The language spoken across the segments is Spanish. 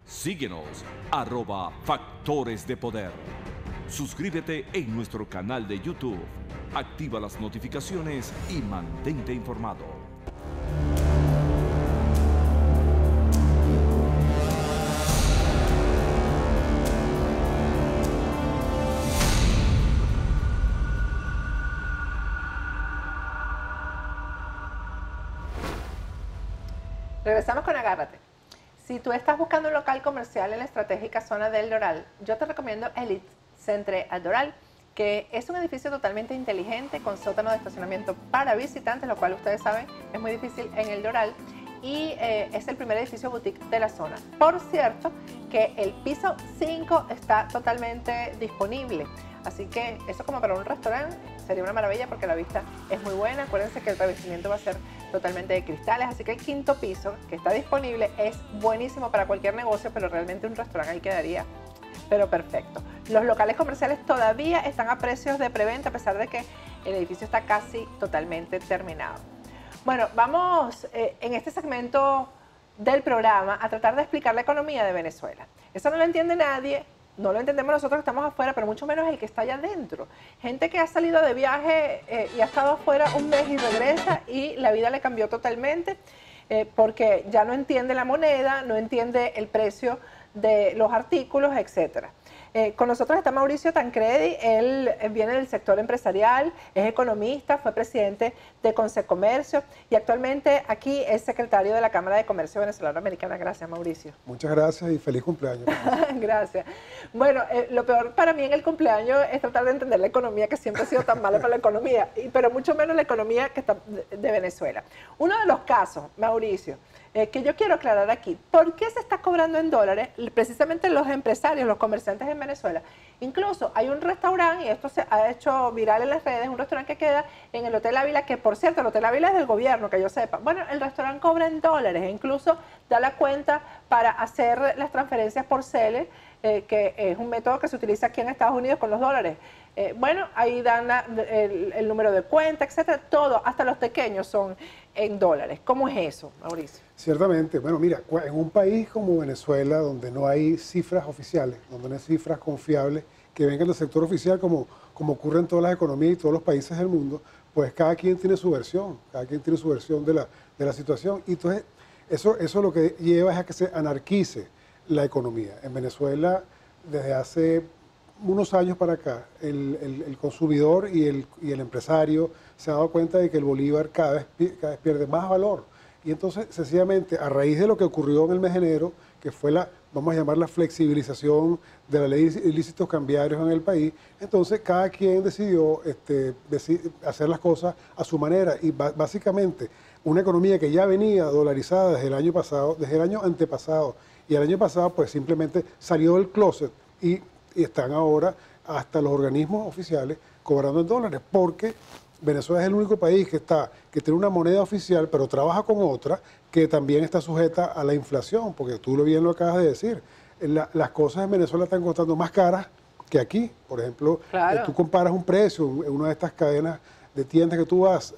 Síguenos, @Factores de Poder. Suscríbete en nuestro canal de YouTube. Activa las notificaciones y mantente informado. Regresamos con Agárrate. Si tú estás buscando un local comercial en la estratégica zona del Doral, yo te recomiendo Elite Centre al Doral, que es un edificio totalmente inteligente con sótano de estacionamiento para visitantes, lo cual ustedes saben es muy difícil en el Doral, y es el primer edificio boutique de la zona. Por cierto, que el piso 5 está totalmente disponible, así que eso como para un restaurante sería una maravilla porque la vista es muy buena. Acuérdense que el revestimiento va a ser totalmente de cristales, así que el quinto piso que está disponible es buenísimo para cualquier negocio, pero realmente un restaurante ahí quedaría pero perfecto. Los locales comerciales todavía están a precios de preventa a pesar de que el edificio está casi totalmente terminado. Bueno, vamos en este segmento del programa a tratar de explicar la economía de Venezuela. Eso no lo entiende nadie, no lo entendemos nosotros que estamos afuera, pero mucho menos el que está allá adentro. Gente que ha salido de viaje y ha estado afuera un mes y regresa y la vida le cambió totalmente porque ya no entiende la moneda, no entiende el precio de los artículos, etcétera. Con nosotros está Mauricio Tancredi. Él viene del sector empresarial, es economista, fue presidente de Consecomercio y actualmente aquí es secretario de la Cámara de Comercio Venezolano-Americana. Gracias, Mauricio. Muchas gracias y feliz cumpleaños. Gracias. Bueno, lo peor para mí en el cumpleaños es tratar de entender la economía, que siempre ha sido tan mala para la economía, pero mucho menos la economía que está de Venezuela. Uno de los casos, Mauricio, que yo quiero aclarar aquí, ¿por qué se está cobrando en dólares? Precisamente los empresarios, los comerciantes en Venezuela. Incluso hay un restaurante, y esto se ha hecho viral en las redes, un restaurante que queda en el Hotel Ávila, que por cierto, el Hotel Ávila es del gobierno, que yo sepa. Bueno, el restaurante cobra en dólares, e incluso da la cuenta para hacer las transferencias por CELE, que es un método que se utiliza aquí en Estados Unidos con los dólares. Bueno, ahí dan el número de cuenta, etcétera, todo, hasta los pequeños son en dólares. ¿Cómo es eso, Mauricio? Ciertamente, bueno, mira, en un país como Venezuela, donde no hay cifras oficiales, donde no hay cifras confiables que vengan del sector oficial, como ocurre en todas las economías y todos los países del mundo, pues cada quien tiene su versión, de la situación. Y entonces, eso lo que lleva es a que se anarquice la economía. En Venezuela, desde hace unos años para acá, el consumidor y el empresario se ha dado cuenta de que el bolívar cada vez pierde más valor. Y entonces, sencillamente, a raíz de lo que ocurrió en el mes de enero, que fue vamos a llamar la flexibilización de la ley de ilícitos cambiarios en el país, entonces cada quien decidió hacer las cosas a su manera. Y básicamente, una economía que ya venía dolarizada desde el año pasado, desde el año antepasado, y el año pasado pues simplemente salió del closet y están ahora hasta los organismos oficiales cobrando en dólares, porque Venezuela es el único país que tiene una moneda oficial, pero trabaja con otra que también está sujeta a la inflación, porque tú bien lo acabas de decir. Las cosas en Venezuela están costando más caras que aquí. Por ejemplo, claro, tú comparas un precio en una de estas cadenas de tiendas que tú vas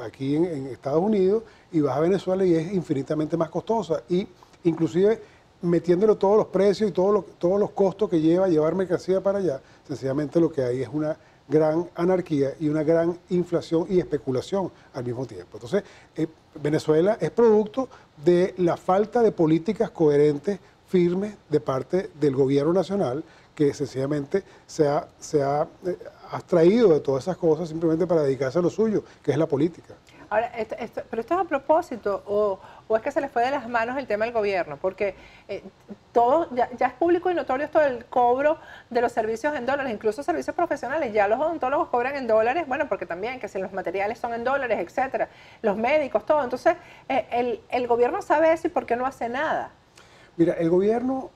aquí en Estados Unidos y vas a Venezuela y es infinitamente más costosa. Y inclusive metiéndole todos los precios y todos los costos que lleva llevar mercancía para allá, sencillamente lo que hay es una gran anarquía y una gran inflación y especulación al mismo tiempo. Entonces, Venezuela es producto de la falta de políticas coherentes, firmes, de parte del gobierno nacional, que sencillamente se ha abstraído de todas esas cosas simplemente para dedicarse a lo suyo, que es la política. Ahora, pero esto es a propósito, o es que se les fue de las manos el tema del gobierno, porque todo ya es público y notorio esto del cobro de los servicios en dólares, incluso servicios profesionales. Ya los odontólogos cobran en dólares, bueno, porque también que si los materiales son en dólares, etcétera, los médicos, todo. Entonces, el gobierno sabe eso y ¿por qué no hace nada? Mira, el gobierno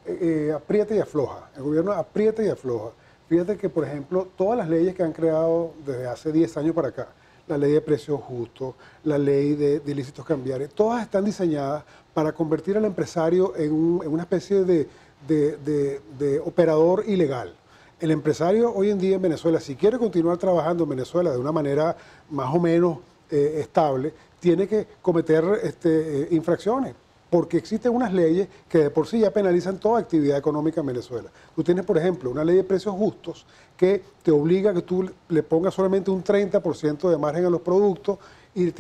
aprieta y afloja. El gobierno aprieta y afloja. Fíjate que, por ejemplo, todas las leyes que han creado desde hace 10 años para acá, la ley de precios justos, la ley de ilícitos cambiarios, todas están diseñadas para convertir al empresario en una especie de operador ilegal. El empresario hoy en día en Venezuela, si quiere continuar trabajando en Venezuela de una manera más o menos estable, tiene que cometer infracciones. porque existen unas leyes que de por sí ya penalizan toda actividad económica en Venezuela. Tú tienes, por ejemplo, una ley de precios justos que te obliga a que tú le pongas solamente un 30% de margen a los productos y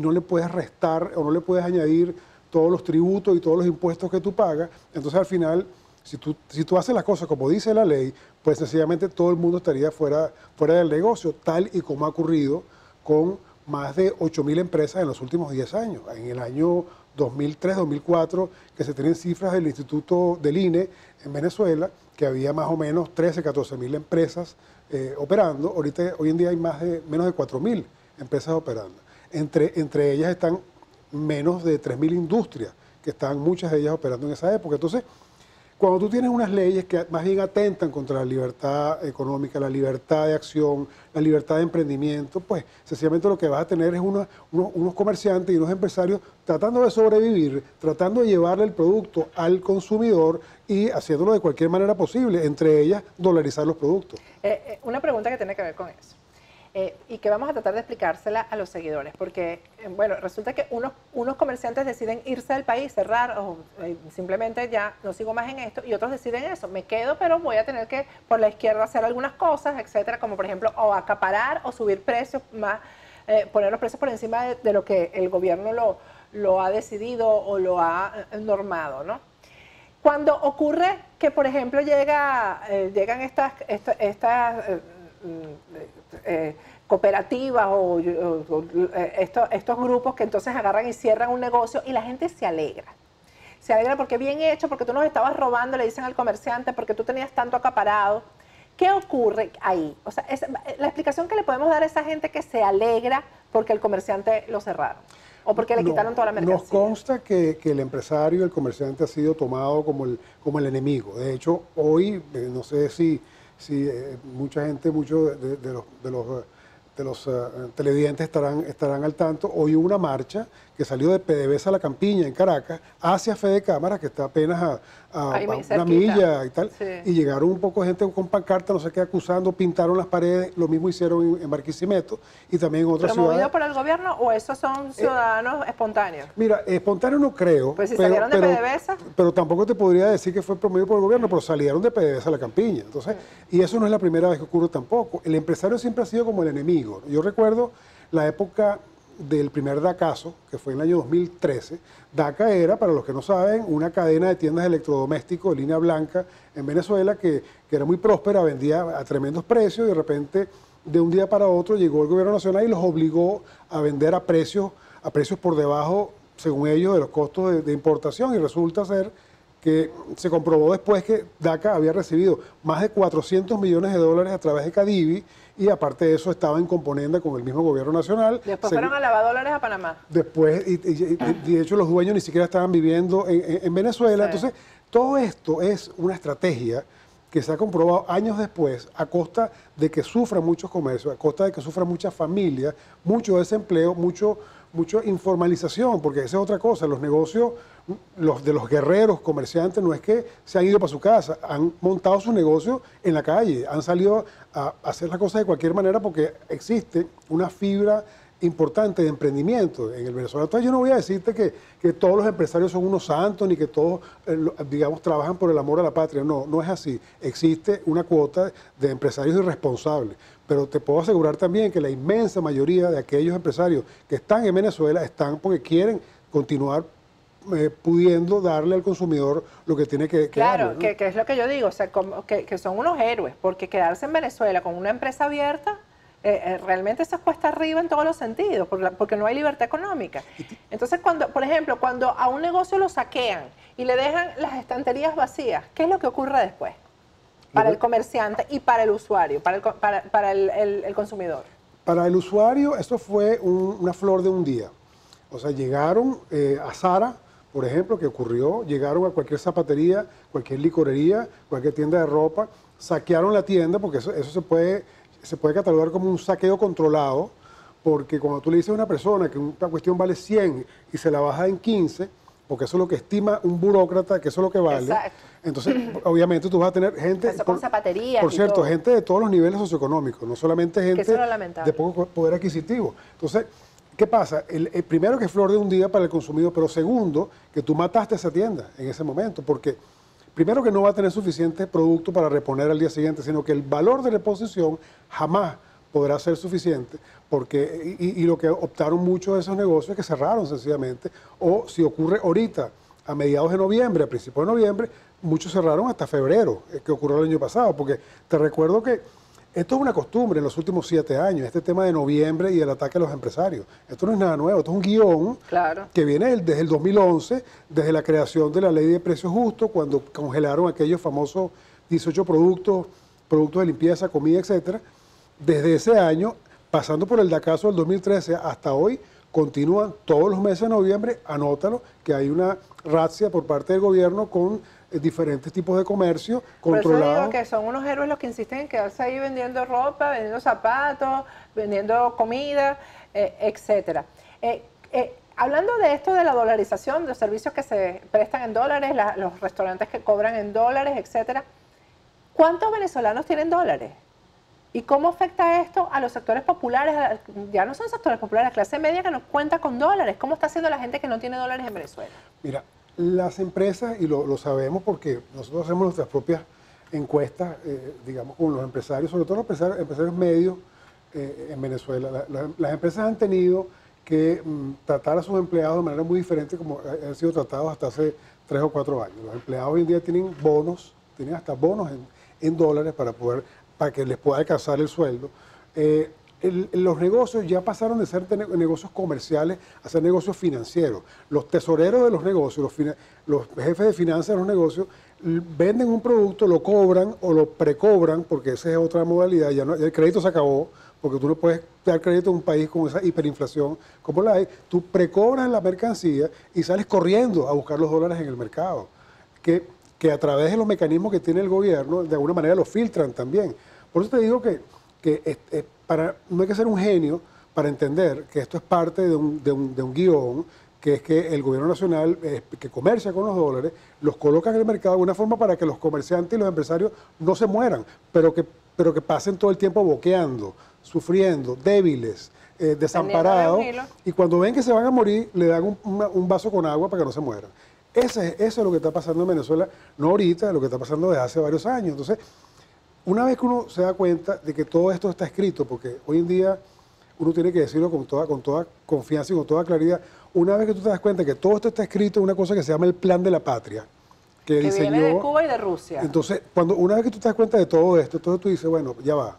no le puedes restar o no le puedes añadir todos los tributos y todos los impuestos que tú pagas. Entonces, al final, si tú haces las cosas como dice la ley, pues sencillamente todo el mundo estaría fuera del negocio, tal y como ha ocurrido con más de 8.000 empresas en los últimos 10 años. En el año 2003-2004, que se tienen cifras del Instituto del INE en Venezuela, que había más o menos 13-14.000 empresas operando. Hoy en día hay menos de 4.000 empresas operando. Entre ellas están menos de 3.000 industrias, que están muchas de ellas operando en esa época. Entonces, cuando tú tienes unas leyes que más bien atentan contra la libertad económica, la libertad de acción, la libertad de emprendimiento, pues sencillamente lo que vas a tener es unos comerciantes y unos empresarios tratando de sobrevivir, tratando de llevarle el producto al consumidor y haciéndolo de cualquier manera posible, entre ellas dolarizar los productos. Una pregunta que tiene que ver con eso. Y que vamos a tratar de explicársela a los seguidores, porque, bueno, resulta que unos comerciantes deciden irse del país, cerrar, o simplemente ya no sigo más en esto, y otros deciden eso, me quedo, pero voy a tener que, por la izquierda, hacer algunas cosas, etcétera, como por ejemplo, o acaparar o subir precios más, poner los precios por encima de lo que el gobierno lo ha decidido o lo ha normado, ¿no? Cuando ocurre que, por ejemplo, llegan estas cooperativas o estos grupos que entonces agarran y cierran un negocio y la gente se alegra. Se alegra porque bien hecho, porque tú nos estabas robando, le dicen al comerciante, porque tú tenías tanto acaparado. ¿Qué ocurre ahí? O sea, la explicación que le podemos dar a esa gente que se alegra porque el comerciante lo cerraron o porque le quitaron toda la mercancía. Nos consta que el empresario, el comerciante ha sido tomado como el enemigo. De hecho, hoy, no sé si mucha gente, muchos de los televidentes estarán al tanto. Hoy hubo una marcha que salió de PDVSA La Campiña, en Caracas, hacia Fede Cámara, que está apenas a una milla y tal, sí. Y llegaron un poco de gente con pancarta, no sé qué, acusando, pintaron las paredes, lo mismo hicieron en Barquisimeto y también en otras ciudades. ¿Promovido por el gobierno o esos son ciudadanos espontáneos? Mira, espontáneos no creo. Pues si salieron de PDVSA. Pero tampoco te podría decir que fue promovido por el gobierno, pero salieron de PDVSA La Campiña. Entonces, y eso no es la primera vez que ocurre tampoco. El empresario siempre ha sido como el enemigo. Yo recuerdo la época del primer DACazo, que fue en el año 2013. DACA era, para los que no saben, una cadena de tiendas de electrodomésticos de línea blanca en Venezuela que era muy próspera, vendía a tremendos precios y de repente, de un día para otro, llegó el gobierno nacional y los obligó a vender a precios por debajo, según ellos, de los costos de importación, y resulta ser que se comprobó después que DACA había recibido más de 400 millones de dólares a través de Cadivi, y aparte de eso estaba en componenda con el mismo gobierno nacional. Después fueron a lavar dólares a Panamá. Después, y de hecho los dueños ni siquiera estaban viviendo en Venezuela. Sí. Entonces, todo esto es una estrategia que se ha comprobado años después a costa de que sufran muchos comercios, a costa de que sufran muchas familias, mucho desempleo, mucha informalización, porque esa es otra cosa. Los negocios, de los guerreros comerciantes, no es que se han ido para su casa, han montado sus negocios en la calle, han salido a hacer las cosas de cualquier manera porque existe una fibra importante de emprendimiento en el Venezuela. Entonces yo no voy a decirte que todos los empresarios son unos santos ni que todos, digamos, trabajan por el amor a la patria. No, no es así. Existe una cuota de empresarios irresponsables. Pero te puedo asegurar también que la inmensa mayoría de aquellos empresarios que están en Venezuela están porque quieren continuar pudiendo darle al consumidor lo que tiene que claro, darle, ¿no? que es lo que yo digo, o sea, que son unos héroes, porque quedarse en Venezuela con una empresa abierta, realmente se cuesta arriba en todos los sentidos, porque no hay libertad económica. Entonces, por ejemplo, cuando a un negocio lo saquean y le dejan las estanterías vacías, ¿qué es lo que ocurre después? Para el comerciante y para el usuario, para el consumidor. Para el usuario, eso fue una flor de un día. O sea, llegaron a Zara, por ejemplo, que ocurrió, llegaron a cualquier zapatería, cualquier licorería, cualquier tienda de ropa, saquearon la tienda, porque eso se puede catalogar como un saqueo controlado, porque cuando tú le dices a una persona que una cuestión vale 100 y se la baja en 15, porque eso es lo que estima un burócrata, que eso es lo que vale. Exacto. Entonces, obviamente tú vas a tener gente... Eso con zapaterías. Por cierto, gente de todos los niveles socioeconómicos, no solamente gente de poco poder adquisitivo. Entonces, ¿qué pasa? El primero que es flor de un día para el consumidor, pero segundo, que tú mataste esa tienda en ese momento, porque primero que no va a tener suficiente producto para reponer al día siguiente, sino que el valor de reposición jamás podrá ser suficiente, porque, y lo que optaron muchos de esos negocios es que cerraron sencillamente, o si ocurre ahorita, a mediados de noviembre, a principios de noviembre, muchos cerraron hasta febrero, que ocurrió el año pasado, porque te recuerdo que esto es una costumbre en los últimos 7 años, este tema de noviembre y el ataque a los empresarios. Esto no es nada nuevo, esto es un guión que viene desde el 2011, desde la creación de la ley de precios justos, cuando congelaron aquellos famosos 18 productos de limpieza, comida, etcétera. Desde ese año, pasando por el DACASO del 2013 hasta hoy, continúan todos los meses de noviembre, anótalo, que hay una razzia por parte del gobierno con diferentes tipos de comercio controlados. Por eso digo que son unos héroes los que insisten en quedarse ahí vendiendo ropa, vendiendo zapatos, vendiendo comida, etcétera. Hablando de esto de la dolarización, de los servicios que se prestan en dólares, los restaurantes que cobran en dólares, etcétera, ¿cuántos venezolanos tienen dólares? ¿Y cómo afecta esto a los sectores populares? Ya no son sectores populares, la clase media que no cuenta con dólares. ¿Cómo está haciendo la gente que no tiene dólares en Venezuela? Mira, las empresas, y lo sabemos porque nosotros hacemos nuestras propias encuestas, digamos, con los empresarios, sobre todo los empresarios medios en Venezuela. Las empresas han tenido que tratar a sus empleados de manera muy diferente como han sido tratados hasta hace 3 o 4 años. Los empleados hoy en día tienen bonos, tienen hasta bonos en dólares para que les pueda alcanzar el sueldo. Los negocios ya pasaron de ser negocios comerciales a ser negocios financieros. Los tesoreros de los negocios, los jefes de finanzas de los negocios, venden un producto, lo cobran o lo precobran, porque esa es otra modalidad, ya el crédito se acabó, porque tú no puedes dar crédito a un país con esa hiperinflación como la hay. Tú precobras la mercancía y sales corriendo a buscar los dólares en el mercado, que a través de los mecanismos que tiene el gobierno, de alguna manera lo filtran también. Por eso te digo que no hay que ser un genio para entender que esto es parte de un guión, que es que el gobierno nacional, que comercia con los dólares, los coloca en el mercado de alguna forma para que los comerciantes y los empresarios no se mueran, pero que pasen todo el tiempo boqueando, sufriendo, débiles, desamparados, y cuando ven que se van a morir, le dan un vaso con agua para que no se mueran. Eso es lo que está pasando en Venezuela, no ahorita, lo que está pasando desde hace varios años. Entonces, una vez que uno se da cuenta de que todo esto está escrito, porque hoy en día uno tiene que decirlo con toda confianza y con toda claridad, una vez que tú te das cuenta que todo esto está escrito en una cosa que se llama el Plan de la Patria, que diseñó, viene de Cuba y de Rusia. Entonces, una vez que tú te das cuenta de todo esto, entonces tú dices, bueno, ya va,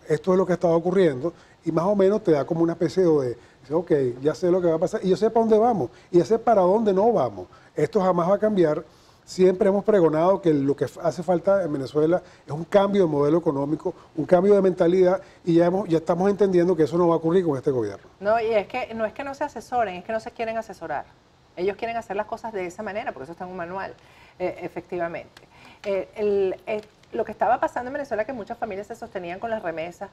esto es lo que ha estado ocurriendo, y más o menos te da como una especie de, ok, ya sé lo que va a pasar, y yo sé para dónde vamos, y ya sé para dónde no vamos. Esto jamás va a cambiar. Siempre hemos pregonado que lo que hace falta en Venezuela es un cambio de modelo económico, un cambio de mentalidad, y ya estamos entendiendo que eso no va a ocurrir con este gobierno. No, y es que no se asesoren, es que no se quieren asesorar. Ellos quieren hacer las cosas de esa manera, porque eso está en un manual, efectivamente. Lo que estaba pasando en Venezuela es que muchas familias se sostenían con las remesas.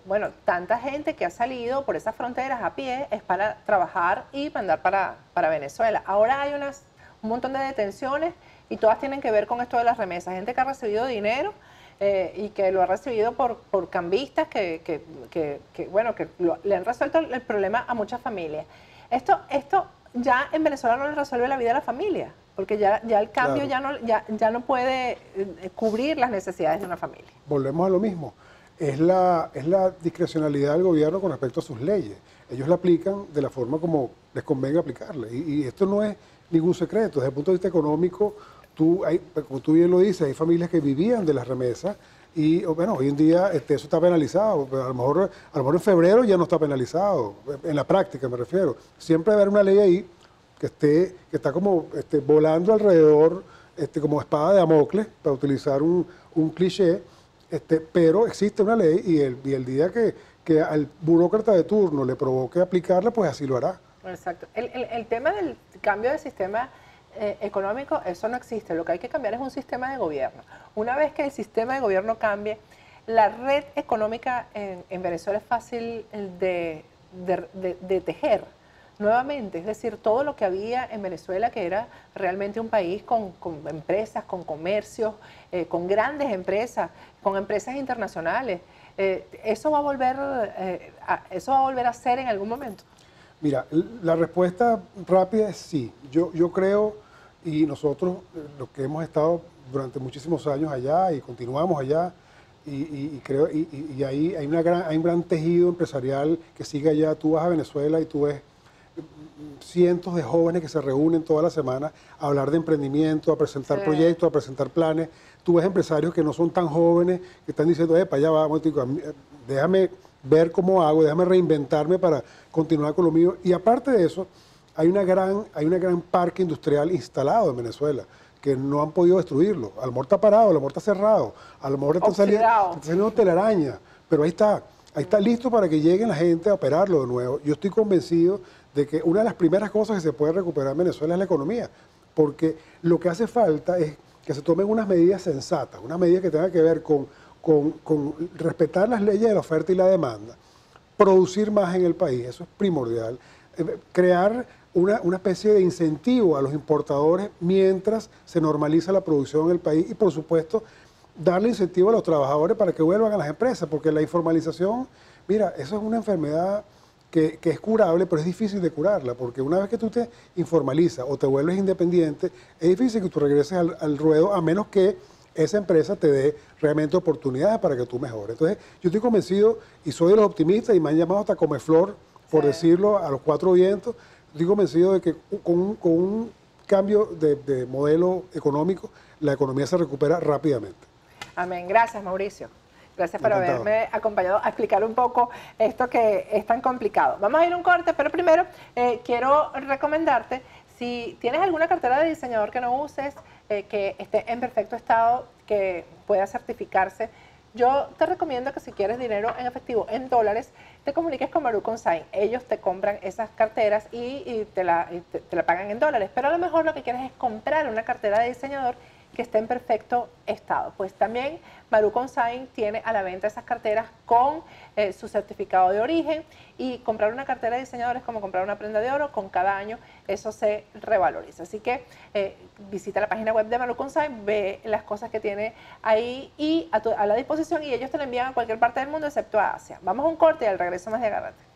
Bueno, tanta gente que ha salido por esas fronteras a pie es para trabajar y mandar para Venezuela. Ahora hay un montón de detenciones y todas tienen que ver con esto de las remesas. Gente que ha recibido dinero y que lo ha recibido por cambistas que le han resuelto el problema a muchas familias. Esto ya en Venezuela no le resuelve la vida a la familia, porque ya el cambio claro, ya no puede cubrir las necesidades de una familia. Volvemos a lo mismo. Es la discrecionalidad del gobierno con respecto a sus leyes. Ellos la aplican de la forma como les convenga aplicarla. Y esto no es ningún secreto. Desde el punto de vista económico, como tú bien lo dices, hay familias que vivían de las remesas y bueno, hoy en día eso está penalizado. A lo mejor en febrero ya no está penalizado, en la práctica me refiero. Siempre debe haber una ley ahí que está como volando alrededor, como espada de Damocles, para utilizar un cliché, pero existe una ley y el día que al burócrata de turno le provoque aplicarla, pues así lo hará. Exacto. El tema del cambio de sistema económico, eso no existe. Lo que hay que cambiar es un sistema de gobierno. Una vez que el sistema de gobierno cambie, la red económica en Venezuela es fácil de tejer nuevamente. Es decir, todo lo que había en Venezuela, que era realmente un país con empresas, con comercios, con grandes empresas, con empresas internacionales. ¿Eso va a volver a ser en algún momento? Mira, la respuesta rápida es sí. Yo creo, y nosotros, los que hemos estado durante muchísimos años allá y continuamos allá, y creo, y ahí hay un gran tejido empresarial que sigue allá. Tú vas a Venezuela y tú ves cientos de jóvenes que se reúnen toda la semana a hablar de emprendimiento, a presentar proyectos, a presentar planes. Tú ves empresarios que no son tan jóvenes, que están diciendo, para allá va, déjame ver cómo hago, déjame reinventarme para continuar con lo mío. Y aparte de eso, hay una gran parque industrial instalado en Venezuela, que no han podido destruirlo. A lo mejor está parado, a lo mejor está cerrado, a lo mejor está saliendo telaraña, pero ahí está listo para que lleguen la gente a operarlo de nuevo. Yo estoy convencido de que una de las primeras cosas que se puede recuperar en Venezuela es la economía, porque lo que hace falta es que se tomen unas medidas sensatas, unas medidas que tengan que ver con respetar las leyes de la oferta y la demanda, producir más en el país, eso es primordial, crear una especie de incentivo a los importadores mientras se normaliza la producción en el país y, por supuesto, darle incentivo a los trabajadores para que vuelvan a las empresas, porque la informalización, mira, eso es una enfermedad que es curable, pero es difícil de curarla, porque una vez que tú te informalizas o te vuelves independiente, es difícil que tú regreses al ruedo, a menos que esa empresa te dé realmente oportunidades para que tú mejores. Entonces, yo estoy convencido y soy de los optimistas y me han llamado hasta Comeflor, por decirlo a los cuatro vientos. Estoy convencido de que con un cambio de modelo económico, la economía se recupera rápidamente. Amén. Gracias, Mauricio. Gracias por haberme acompañado a explicar un poco esto que es tan complicado. Vamos a ir a un corte, pero primero quiero recomendarte, si tienes alguna cartera de diseñador que no uses, que esté en perfecto estado, que pueda certificarse, yo te recomiendo que si quieres dinero en efectivo, en dólares, te comuniques con Maru Consign. Ellos te compran esas carteras y te la pagan en dólares. Pero a lo mejor lo que quieres es comprar una cartera de diseñador que esté en perfecto estado. Pues también Maru Consign tiene a la venta esas carteras con su certificado de origen, y comprar una cartera de diseñador es como comprar una prenda de oro, con cada año eso se revaloriza. Así que visita la página web de Maru Consign, ve las cosas que tiene ahí y a la disposición, y ellos te la envían a cualquier parte del mundo excepto a Asia. Vamos a un corte y al regreso más de Agárrate.